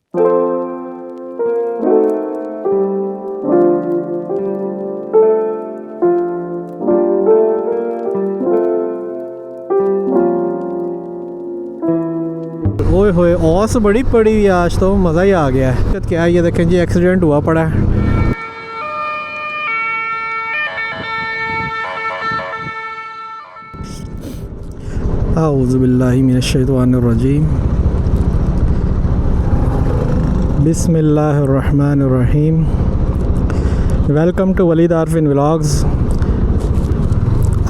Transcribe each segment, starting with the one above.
ओए होए, औस बड़ी पड़ी हुई है आज तो, मज़ा ही आ गया है। क्या है ये देखें जी, एक्सीडेंट हुआ पड़ा है। औज़ु बिल्लाहि मिनश्शैतानिर्रजीम, बिस्मिल्लाहिर्रहमानिर्रहीम। Welcome to Waleed Arfin vlogs.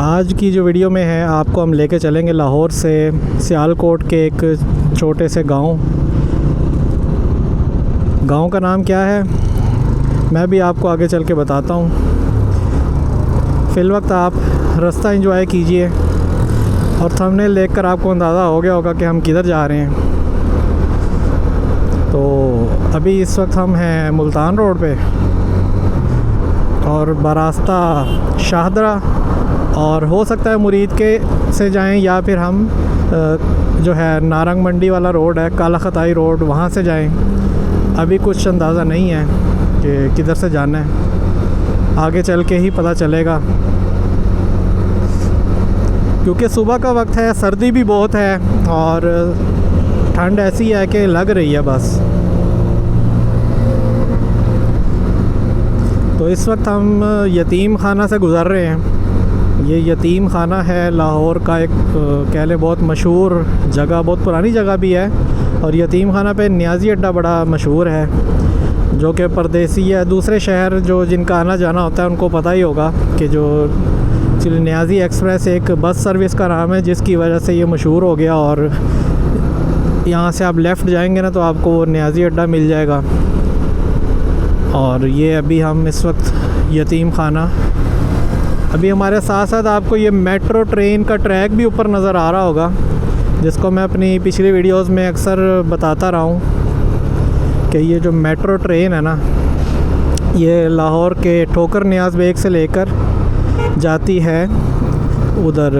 आज की जो वीडियो में है, आपको हम लेके चलेंगे लाहौर से सियालकोट के एक छोटे से गांव का नाम क्या है मैं भी आपको आगे चल के बताता हूँ। फ़िलवक्त आप रास्ता एंजॉय कीजिए और थंबनेल देखकर आपको अंदाज़ा हो गया होगा कि हम किधर जा रहे हैं। तो अभी इस वक्त हम हैं मुल्तान रोड पे और बरास्ता शाहदरा, और हो सकता है मुरीद के से जाएं या फिर हम जो है नारंग मंडी वाला रोड है, काला खताई रोड, वहाँ से जाएं। अभी कुछ अंदाज़ा नहीं है कि किधर से जाना है, आगे चल के ही पता चलेगा। क्योंकि सुबह का वक्त है, सर्दी भी बहुत है और ठंड ऐसी है कि लग रही है बस। तो इस वक्त हम यतीम खाना से गुज़र रहे हैं। ये यतीम खाना है लाहौर का एक कह लें बहुत मशहूर जगह, बहुत पुरानी जगह भी है। और यतीम खाना पे नियाज़ी अड्डा बड़ा मशहूर है, जो कि परदेसी या दूसरे शहर जो जिनका आना जाना होता है उनको पता ही होगा कि जो नियाज़ी एक्सप्रेस एक बस सर्विस का नाम है, जिसकी वजह से ये मशहूर हो गया। और यहाँ से आप लेफ़्ट जाएंगे ना तो आपको वो नियाज़ी अड्डा मिल जाएगा। और ये अभी हम इस वक्त यतीम खाना, अभी हमारे साथ साथ आपको ये मेट्रो ट्रेन का ट्रैक भी ऊपर नज़र आ रहा होगा, जिसको मैं अपनी पिछली वीडियोस में अक्सर बताता रहा हूँ कि ये जो मेट्रो ट्रेन है ना, ये लाहौर के ठोकर नियाज़ बेग से लेकर जाती है उधर,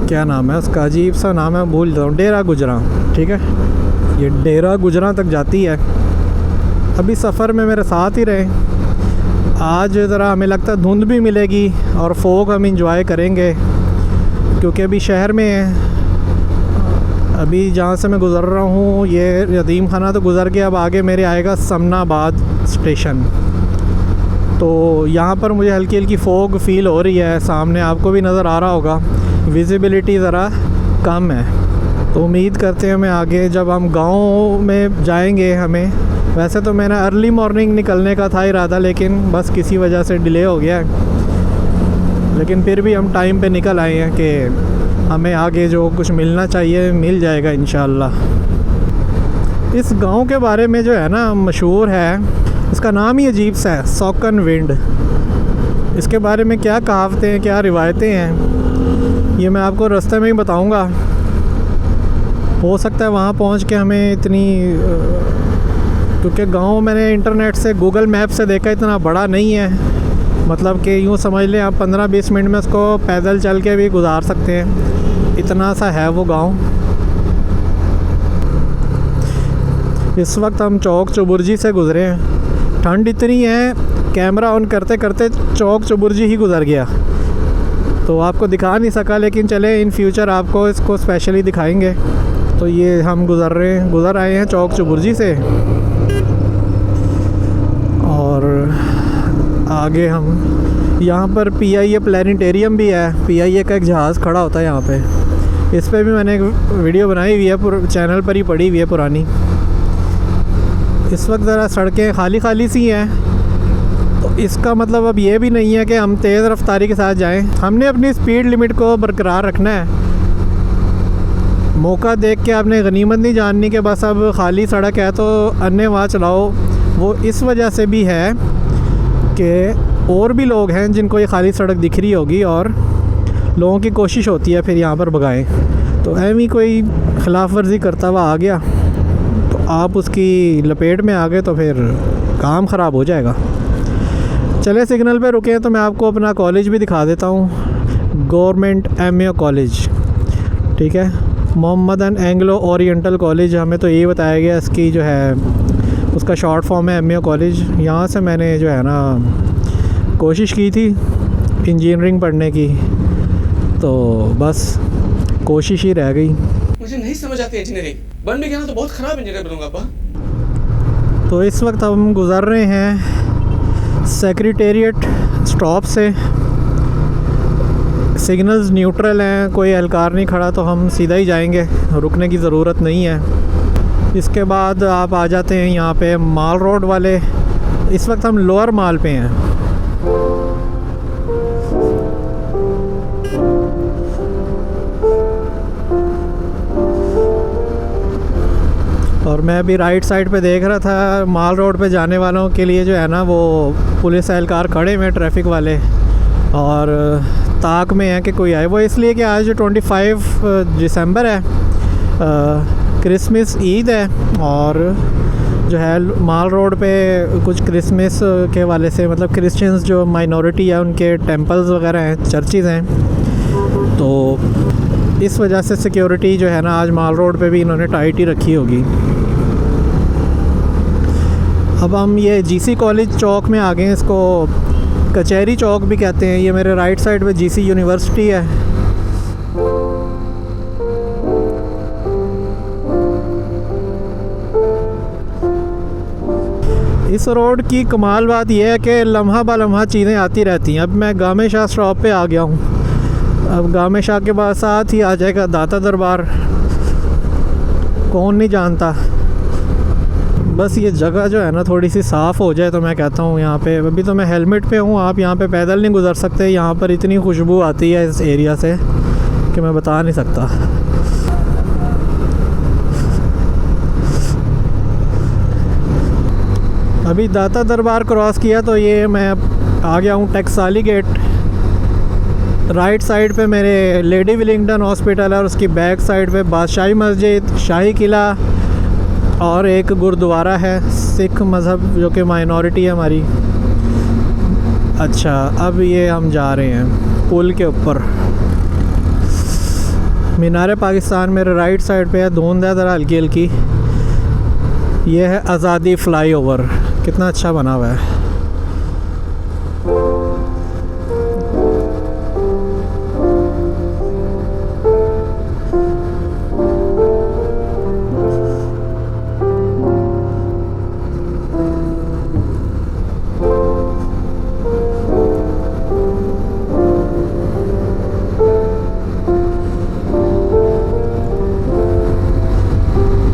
क्या नाम है उसका, अजीब सा नाम है, भूल जाता हूँ, डेरा गुजरा। ठीक है, ये डेरा गुजरा तक जाती है। अभी सफ़र में मेरे साथ ही रहे। आज ज़रा हमें लगता है धुंध भी मिलेगी और फोग हम इंजॉय करेंगे, क्योंकि अभी शहर में है। अभी जहाँ से मैं गुज़र रहा हूँ, ये यतीम खाना तो गुज़र गया, अब आगे मेरे आएगा समनाबाद स्टेशन। तो यहाँ पर मुझे हल्की हल्की फोग फील हो रही है, सामने आपको भी नज़र आ रहा होगा, विजिबिलिटी ज़रा कम है। तो उम्मीद करते हैं हमें आगे जब हम गाँव में जाएंगे, हमें वैसे तो मैंने अर्ली मॉर्निंग निकलने का था इरादा, लेकिन बस किसी वजह से डिले हो गया है। लेकिन फिर भी हम टाइम पे निकल आए हैं कि हमें आगे जो कुछ मिलना चाहिए मिल जाएगा इंशाअल्लाह। इस गांव के बारे में जो है ना मशहूर है, इसका नाम ही अजीब सा है, सौकन विंड। इसके बारे में क्या कहावतें हैं, क्या रिवायतें हैं, ये मैं आपको रास्ते में ही बताऊँगा। हो सकता है वहाँ पहुँच के हमें इतनी, क्योंकि गांव मैंने इंटरनेट से गूगल मैप से देखा इतना बड़ा नहीं है, मतलब कि यूँ समझ लें आप 15-20 मिनट में उसको पैदल चल के भी गुजार सकते हैं, इतना सा है वो गांव। इस वक्त हम चौक चुबुर्जी से गुज़रे हैं। ठंड इतनी है, कैमरा ऑन करते करते चौक चुबुर्जी ही गुज़र गया, तो आपको दिखा नहीं सका, लेकिन चले इन फ्यूचर आपको इसको स्पेशली दिखाएंगे। तो ये हम गुज़र आए हैं चौक चुबुर्जी से, और आगे हम यहाँ पर PIA प्लानिटेरियम भी है। PIA का एक जहाज़ खड़ा होता है यहाँ पे, इस पे भी मैंने एक वीडियो बनाई हुई है, चैनल पर ही पड़ी हुई है पुरानी। इस वक्त ज़रा सड़कें खाली खाली सी हैं, तो इसका मतलब अब ये भी नहीं है कि हम तेज़ रफ्तारी के साथ जाएं। हमने अपनी स्पीड लिमिट को बरकरार रखना है। मौका देख के आपने गनीमत नहीं जाननी कि बस अब खाली सड़क है तो अन्यवाह चलाओ। वो इस वजह से भी है कि और भी लोग हैं जिनको ये खाली सड़क दिख रही होगी और लोगों की कोशिश होती है फिर यहाँ पर भगाएं। तो ऐवी कोई खिलाफ वर्जी करता हुआ आ गया तो आप उसकी लपेट में आ गए तो फिर काम ख़राब हो जाएगा। चले सिग्नल पे रुके हैं तो मैं आपको अपना कॉलेज भी दिखा देता हूँ, गवर्नमेंट MA कॉलेज। ठीक है, मोहम्मदन एंग्लो ओरिएंटल कॉलेज, हमें तो यही बताया गया इसकी जो है उसका शॉर्ट फॉर्म है एमए कॉलेज। यहाँ से मैंने जो है ना कोशिश की थी इंजीनियरिंग पढ़ने की, तो बस कोशिश ही रह गई। मुझे नहीं समझ आती इंजीनियरिंग, बन भी गया ना तो बहुत ख़राब इंजीनियर बनूंगा अब्बा। तो इस वक्त हम गुज़र रहे हैं सेक्रेटेरिएट स्टॉप से। सिग्नल्स न्यूट्रल हैं, कोई एहलकार नहीं खड़ा, तो हम सीधा ही जाएंगे, रुकने की ज़रूरत नहीं है। इसके बाद आप आ जाते हैं यहाँ पे माल रोड वाले। इस वक्त हम लोअर माल पे हैं। और मैं अभी राइट साइड पे देख रहा था, माल रोड पे जाने वालों के लिए जो है ना वो पुलिस एहलकार खड़े हुए ट्रैफिक वाले, और ताक में है कि कोई आए। वो इसलिए कि आज 25 दिसंबर है, क्रिसमस ईद है, और जो है माल रोड पे कुछ क्रिसमस के हवाले से, मतलब क्रिश्चियंस जो माइनॉरिटी है उनके टेंपल्स वगैरह हैं, चर्चेज़ हैं, तो इस वजह से सिक्योरिटी जो है ना आज माल रोड पे भी इन्होंने टाइट ही रखी होगी। अब हम ये जीसी कॉलेज चौक में आ गए हैं, इसको कचहरी चौक भी कहते हैं। ये मेरे राइट साइड पे जीसी यूनिवर्सिटी है। इस रोड की कमाल बात यह है कि लम्हा बा लम्हा चीज़ें आती रहती हैं। अब मैं गामे शाह स्टॉप पे आ गया हूँ। अब गामे शाह के बाद साथ ही आ जाएगा दाता दरबार, कौन नहीं जानता। बस ये जगह जो है ना थोड़ी सी साफ़ हो जाए तो मैं कहता हूँ यहाँ पे। अभी तो मैं हेलमेट पे हूँ, आप यहाँ पे पैदल नहीं गुज़र सकते। यहाँ पर इतनी खुशबू आती है इस एरिया से कि मैं बता नहीं सकता। अभी दाता दरबार क्रॉस किया तो ये मैं आ गया हूँ टकसाली गेट। राइट साइड पे मेरे लेडी विलिंगटन हॉस्पिटल है, और उसकी बैक साइड पे बादशाही मस्जिद, शाही किला और एक गुरुद्वारा है सिख मज़हब जो कि माइनॉरिटी है हमारी। अच्छा, अब ये हम जा रहे हैं पुल के ऊपर। मीनार पाकिस्तान मेरे राइट साइड पे है, धुंध है ज़रा हल्की हल्की। ये है आज़ादी फ्लाईओवर, कितना अच्छा बना हुआ है।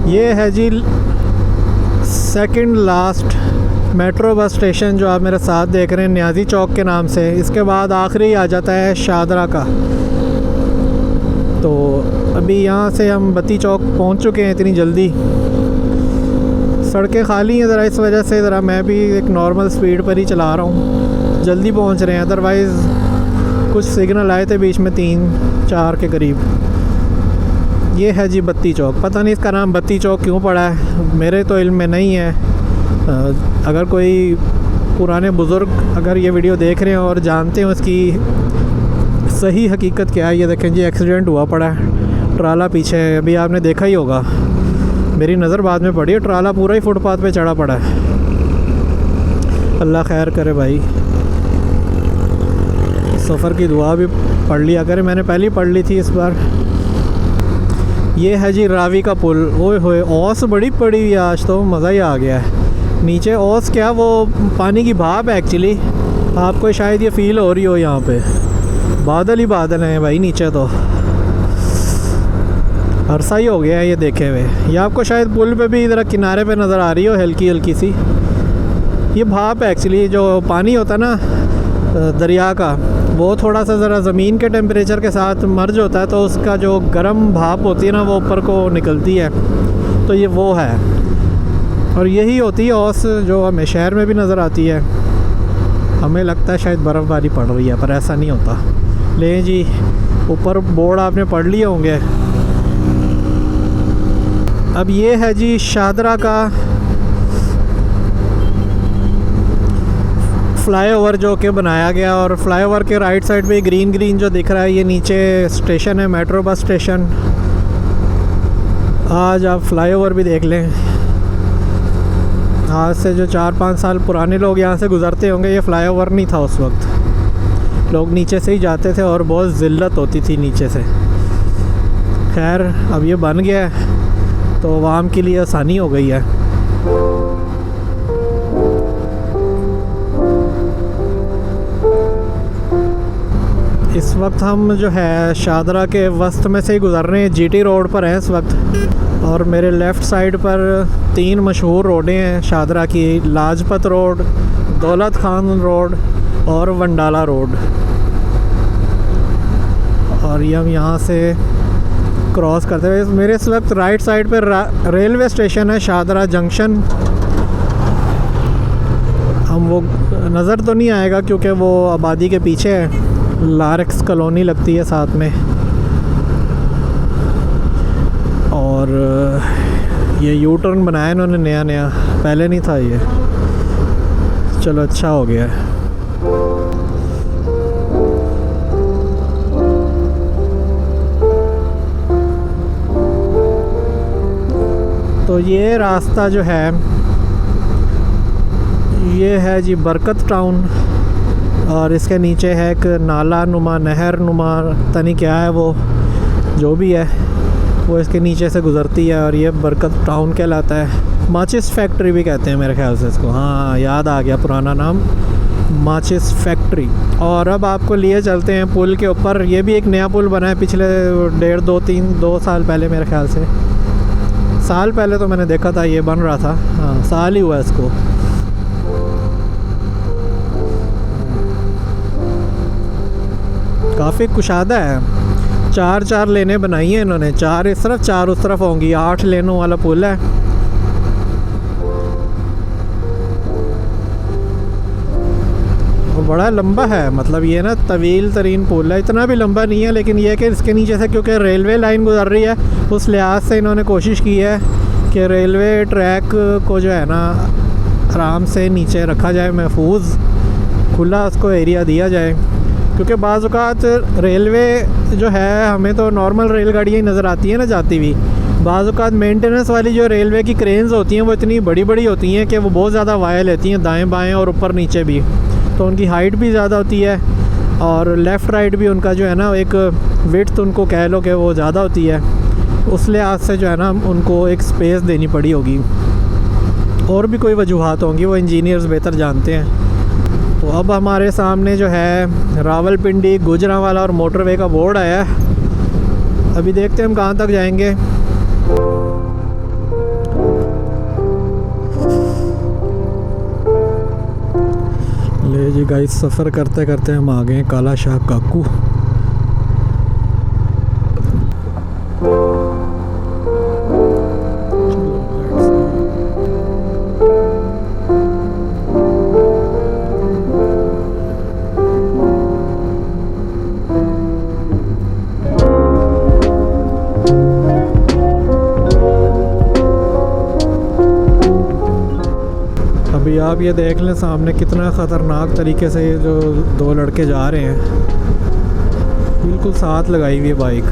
ये है जी second last metro bus station जो आप मेरे साथ देख रहे हैं, न्याजी चौक के नाम से। इसके बाद आखिरी आ जाता है शादरा का। तो अभी यहाँ से हम बत्ती चौक पहुँच चुके हैं इतनी जल्दी। सड़कें खाली हैं ज़रा, इस वजह से ज़रा मैं भी एक नॉर्मल स्पीड पर ही चला रहा हूँ, जल्दी पहुँच रहे हैं। अदरवाइज़ कुछ सिग्नल आए थे बीच में 3-4 के करीब। ये है जी बत्ती चौक। पता नहीं इसका नाम बत्ती चौक क्यों पड़ा है, मेरे तो इल्म में नहीं है। अगर कोई पुराने बुज़ुर्ग अगर ये वीडियो देख रहे हैं और जानते हैं उसकी सही हकीकत क्या है। ये देखें जी, एक्सीडेंट हुआ पड़ा है, ट्राला पीछे है, अभी आपने देखा ही होगा, मेरी नज़र बाद में पड़ी है। ट्राला पूरा ही फुटपाथ पे चढ़ा पड़ा है। अल्लाह खैर करे भाई, सफ़र की दुआ भी पढ़ लिया करे, मैंने पहले ही पढ़ ली थी इस बार। ये है जी रावी का पुल। ओए होए, ओस बड़ी पड़ी हुई है आज तो, मज़ा ही आ गया है। नीचे ओस क्या, वो पानी की भाप है एक्चुअली, आपको शायद ये फ़ील हो रही हो। यहाँ पे बादल ही बादल हैं भाई नीचे, तो अरसा ही हो गया है ये देखे हुए। ये आपको शायद पुल पे भी ज़रा किनारे पे नज़र आ रही हो हल्की हल्की सी। ये भाप है एक्चुअली, जो पानी होता है ना दरिया का, वो थोड़ा सा ज़रा ज़मीन के टेम्परेचर के साथ मर्ज होता है, तो उसका जो गर्म भाप होती है ना वो ऊपर को निकलती है, तो ये वो है। और यही होती है ओस जो हमें शहर में भी नज़र आती है। हमें लगता है शायद बर्फ़बारी पड़ रही है, पर ऐसा नहीं होता। ले जी, ऊपर बोर्ड आपने पढ़ लिए होंगे। अब ये है जी शादरा का फ्लाईओवर जो कि बनाया गया, और फ्लाईओवर के राइट साइड पे ग्रीन ग्रीन जो दिख रहा है, ये नीचे स्टेशन है, मेट्रो बस स्टेशन। आज आप फ्लाईओवर भी देख लें। आज से जो 4-5 साल पुराने लोग यहाँ से गुज़रते होंगे, ये फ्लाईओवर नहीं था उस वक्त, लोग नीचे से ही जाते थे और बहुत ज़िल्लत होती थी नीचे से। खैर अब ये बन गया है तो आवाम के लिए आसानी हो गई है। इस वक्त हम जो है शादरा के वस्त में से ही गुज़र रहे हैं, जीटी रोड पर हैं इस वक्त। और मेरे लेफ़्ट साइड पर 3 मशहूर रोडें हैं शादरा की, लाजपत रोड, दौलत खान रोड और वंडाला रोड। और ये हम यहाँ से क्रॉस करते हुए, मेरे इस वक्त राइट साइड पर रेलवे स्टेशन है शादरा जंक्शन। हम वो नज़र तो नहीं आएगा क्योंकि वो आबादी के पीछे है, लारेक्स कॉलोनी लगती है साथ में। और ये यू टर्न बनाया इन्होंने नया नया, पहले नहीं था ये, चलो अच्छा हो गया है। तो ये रास्ता जो है ये है जी बरकत टाउन, और इसके नीचे है एक नाला नुमा, नहर नुमा, पता नहीं क्या है वो, जो भी है वो इसके नीचे से गुज़रती है और ये बरकत टाउन कहलाता है। माचिस फैक्ट्री भी कहते हैं मेरे ख्याल से इसको, हाँ याद आ गया पुराना नाम, माचिस फैक्ट्री। और अब आपको लिए चलते हैं पुल के ऊपर। ये भी एक नया पुल बना है पिछले 2 साल पहले, मेरे ख्याल से साल पहले तो मैंने देखा था ये बन रहा था, हाँ साल ही हुआ इसको। काफ़ी कुशादा है, 4 लेनें बनाई हैं इन्होंने, 4 इस तरफ 4 उस तरफ होंगी, 8 लेनों वाला पुल है। और बड़ा लंबा है, मतलब ये ना तवील तरीन पुल है, इतना भी लंबा नहीं है, लेकिन ये कि इसके नीचे से क्योंकि रेलवे लाइन गुजर रही है, उस लिहाज से इन्होंने कोशिश की है कि रेलवे ट्रैक को जो है ना आराम से नीचे रखा जाए, महफूज खुला उसको एरिया दिया जाए। क्योंकि बाज़ औक़ात रेलवे जो है, हमें तो नॉर्मल रेलगाड़ियाँ ही नज़र आती हैं ना जाती हुई, बाज़ औक़ात मेंटेनेंस वाली जो रेलवे की क्रेन्स होती हैं वो इतनी बड़ी बड़ी होती हैं कि वो बहुत ज़्यादा वाया लेती हैं, दाएं बाएं और ऊपर नीचे भी, तो उनकी हाइट भी ज़्यादा होती है और लेफ़्ट राइट भी उनका जो है ना एक विड्थ उनको कह लो कि वो ज़्यादा होती है। उस लिहाज से जो है ना उनको एक स्पेस देनी पड़ी होगी, और भी कोई वजूहात होंगी, वो इंजीनियर्स बेहतर जानते हैं। तो अब हमारे सामने जो है रावलपिंडी गुजरांवाला और मोटरवे का बोर्ड आया है, अभी देखते हैं हम कहाँ तक जाएंगे। ले जी गाइस, सफ़र करते करते हम आ गए काला शाह काकू। अभी आप ये देख लें सामने कितना ख़तरनाक तरीके से ये जो 2 लड़के जा रहे हैं, बिल्कुल साथ लगाई हुई है बाइक।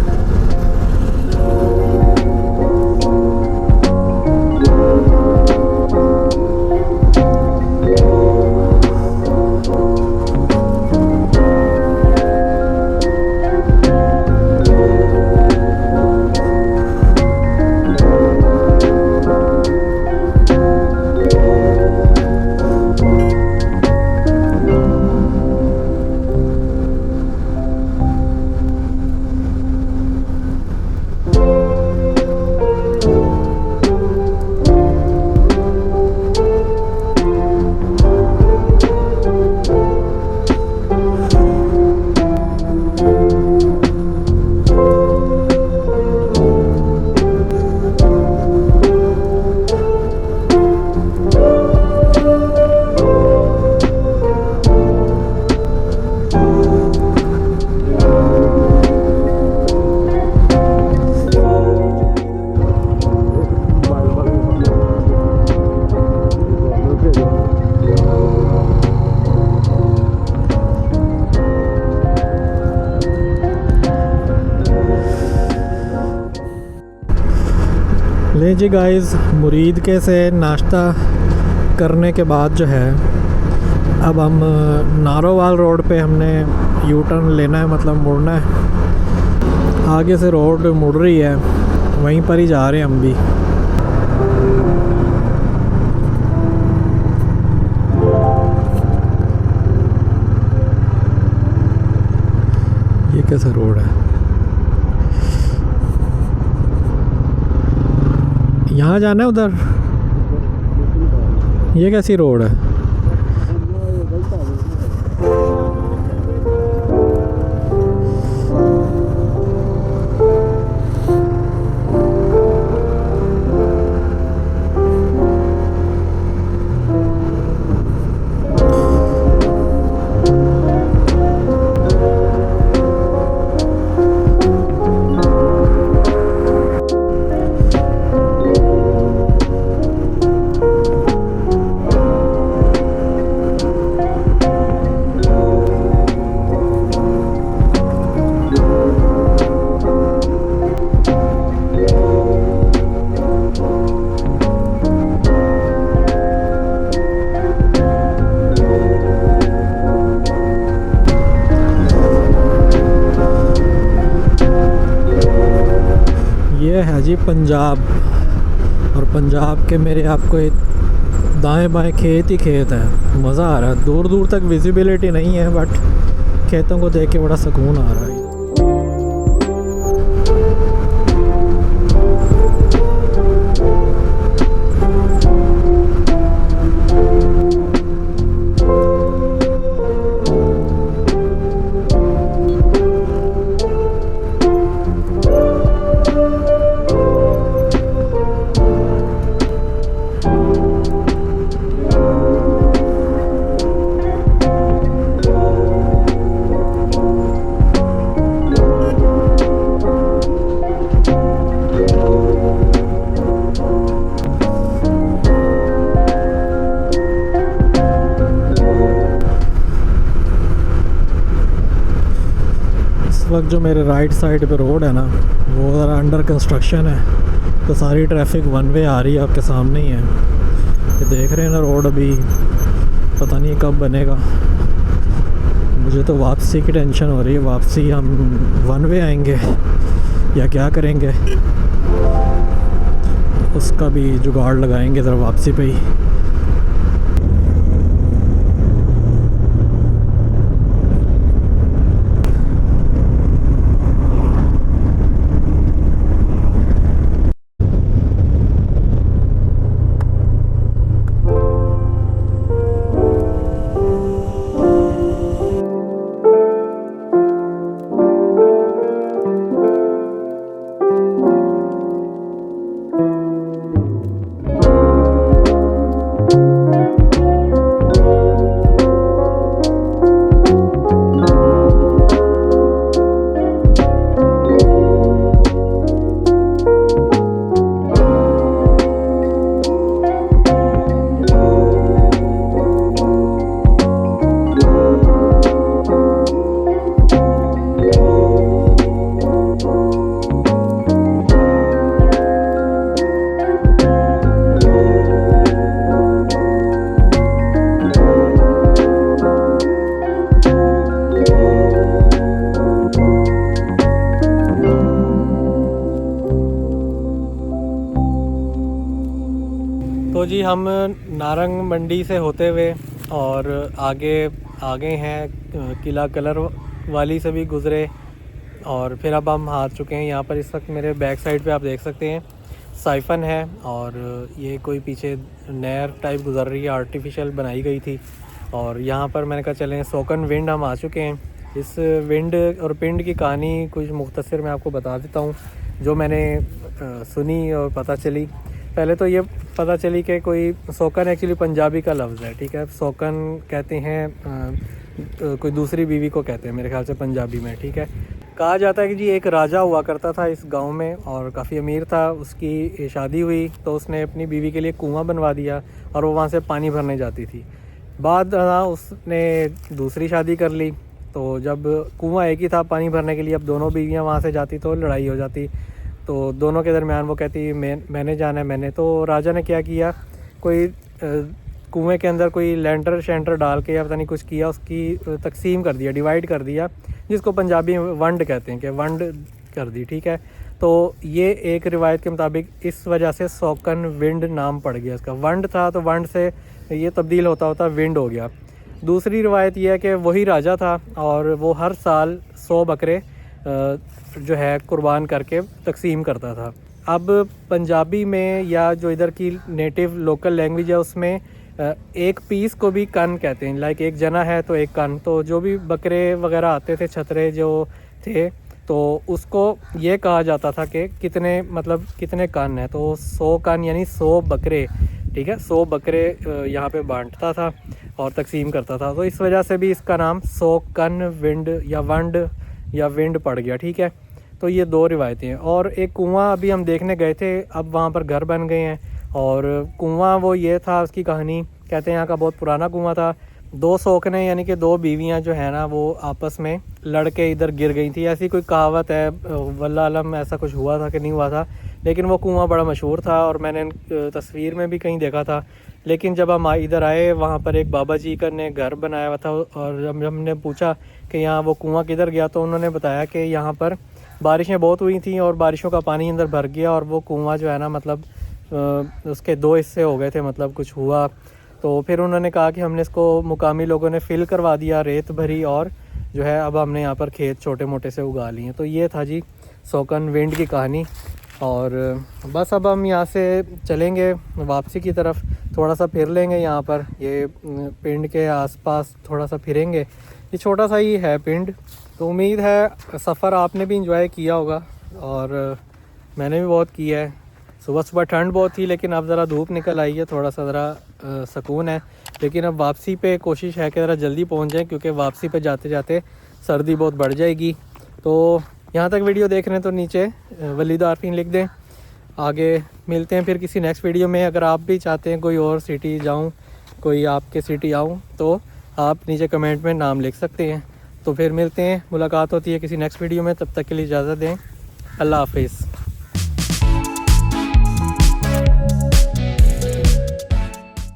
जी गाइस, मुरीद के से नाश्ता करने के बाद जो है अब हम नारोवाल रोड पे हमने यू टर्न लेना है, मतलब मुड़ना है। आगे से रोड मुड़ रही है, वहीं पर ही जा रहे हैं हम भी। ये कैसा रोड है? यहाँ जाना है उधर? ये कैसी रोड है? ये है जी पंजाब, और पंजाब के मेरे आपको दाएं बाएं खेत ही खेत है। मज़ा आ रहा है, दूर दूर तक विजिबिलिटी नहीं है, बट खेतों को देख के बड़ा सुकून आ रहा है। वक्त जो मेरे राइट साइड पे रोड है ना, वो ज़रा अंडर कंस्ट्रक्शन है, तो सारी ट्रैफिक वन वे आ रही है, आपके सामने ही है। ये देख रहे हैं ना रोड, अभी पता नहीं कब बनेगा। मुझे तो वापसी की टेंशन हो रही है, वापसी हम वन वे आएंगे या क्या करेंगे, उसका भी जुगाड़ लगाएंगे ज़रा वापसी पे ही। तो जी हम नारंग मंडी से होते हुए और आगे हैं किला कलर वाली से भी गुज़रे, और फिर अब हम आ चुके हैं यहाँ पर। इस वक्त मेरे बैक साइड पे आप देख सकते हैं साइफन है, और ये कोई पीछे नहर टाइप गुज़र रही है, आर्टिफिशियल बनाई गई थी। और यहाँ पर मैंने कहा चलें सोकन विंड हम आ चुके हैं। इस विंड और पिंड की कहानी कुछ मुख्तसर मैं आपको बता देता हूँ, जो मैंने सुनी और पता चली। पहले तो ये पता चली कि कोई सोकन एक्चुअली पंजाबी का लफ्ज़ है, ठीक है। सोकन कहते हैं कोई दूसरी बीवी को कहते हैं मेरे ख्याल से पंजाबी में, ठीक है। कहा जाता है कि जी एक राजा हुआ करता था इस गांव में और काफ़ी अमीर था। उसकी शादी हुई तो उसने अपनी बीवी के लिए कुआं बनवा दिया और वो वहाँ से पानी भरने जाती थी। बाद उसने दूसरी शादी कर ली, तो जब कुआं एक ही था पानी भरने के लिए, अब दोनों बीवियाँ वहाँ से जाती तो लड़ाई हो जाती। तो दोनों के दरमियान वो कहती मैंने जाना है मैंने। तो राजा ने क्या किया, कोई कुएं के अंदर कोई लेंटर शेंटर डाल के या पता नहीं कुछ किया, उसकी तकसीम कर दिया, डिवाइड कर दिया, जिसको पंजाबी में वंड कहते हैं कि वंड कर दी, ठीक है। तो ये एक रिवायत के मुताबिक इस वजह से सोकन विंड नाम पड़ गया इसका। वंड था तो वंड से ये तब्दील होता होता विंड हो गया। दूसरी रिवायत ये है कि वही राजा था और वो हर साल 100 बकरे जो है कुर्बान करके तकसीम करता था। अब पंजाबी में या जो इधर की नेटिव लोकल लैंग्वेज है उसमें एक पीस को भी कन कहते हैं, लाइक एक जना है तो एक कन। तो जो भी बकरे वगैरह आते थे, छतरे जो थे, तो उसको ये कहा जाता था कि कितने कन है, तो 100 कन यानी 100 बकरे, ठीक है। 100 बकरे यहाँ पे बांटता था और तकसीम करता था। तो इस वजह से भी इसका नाम 100 कन विंड या वंड या विंड पड़ गया, ठीक है। तो ये 2 रिवायतें हैं। और एक कुआं अभी हम देखने गए थे, अब वहाँ पर घर बन गए हैं। और कुआं वो ये था, उसकी कहानी कहते हैं यहाँ का बहुत पुराना कुआं था। 2 सोकने यानी कि 2 बीवियाँ जो है ना वो आपस में लड़के इधर गिर गई थी, ऐसी कोई कहावत है, वल्लाह आलम ऐसा कुछ हुआ था कि नहीं हुआ था, लेकिन वो कुआं बड़ा मशहूर था और मैंने तस्वीर में भी कहीं देखा था। लेकिन जब हम इधर आए वहाँ पर एक बाबा जी का ने घर बनाया हुआ था और जब हमने पूछा कि यहाँ वो कुआं किधर गया, तो उन्होंने बताया कि यहाँ पर बारिशें बहुत हुई थी और बारिशों का पानी अंदर भर गया और वो कुआं जो है ना उसके 2 हिस्से हो गए थे, कुछ हुआ। तो फिर उन्होंने कहा कि हमने इसको मुकामी लोगों ने फिल करवा दिया, रेत भरी, और जो है अब हमने यहाँ पर खेत छोटे मोटे से उगा लिए। तो ये था जी सोकन विंड की कहानी। और बस अब हम यहाँ से चलेंगे वापसी की तरफ, थोड़ा सा फिर लेंगे यहाँ पर, ये पिंड के आसपास थोड़ा सा फिरेंगे। ये छोटा सा ही है पिंड। तो उम्मीद है सफ़र आपने भी इंजॉय किया होगा और मैंने भी बहुत किया है। सुबह सुबह ठंड बहुत थी, लेकिन अब ज़रा धूप निकल आई है, थोड़ा सा ज़रा सुकून है। लेकिन अब वापसी पे कोशिश है कि ज़रा जल्दी पहुंच जाएं, क्योंकि वापसी पे जाते जाते सर्दी बहुत बढ़ जाएगी। तो यहाँ तक वीडियो देख रहे हैं तो नीचे वलीद आरफीन लिख दें। आगे मिलते हैं फिर किसी नेक्स्ट वीडियो में। अगर आप भी चाहते हैं कोई और सिटी जाऊँ, कोई आपके सिटी आऊँ, तो आप नीचे कमेंट में नाम लिख सकते हैं। तो फिर मिलते हैं, मुलाकात होती है किसी नेक्स्ट वीडियो में। तब तक के लिए इजाज़त दें, अल्लाह हाफिज़।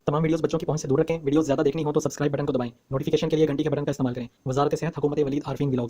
तमाम वीडियोस बच्चों की पहुंच से दूर रखें। वीडियोस ज़्यादा देखनी हो तो सब्सक्राइब बटन को दबाएं। नोटिफिकेशन के लिए घंटी के बटन का इस्तेमाल करें। वजारत सेहत, हुकूमत वलीद आरफीन व्लॉग्स।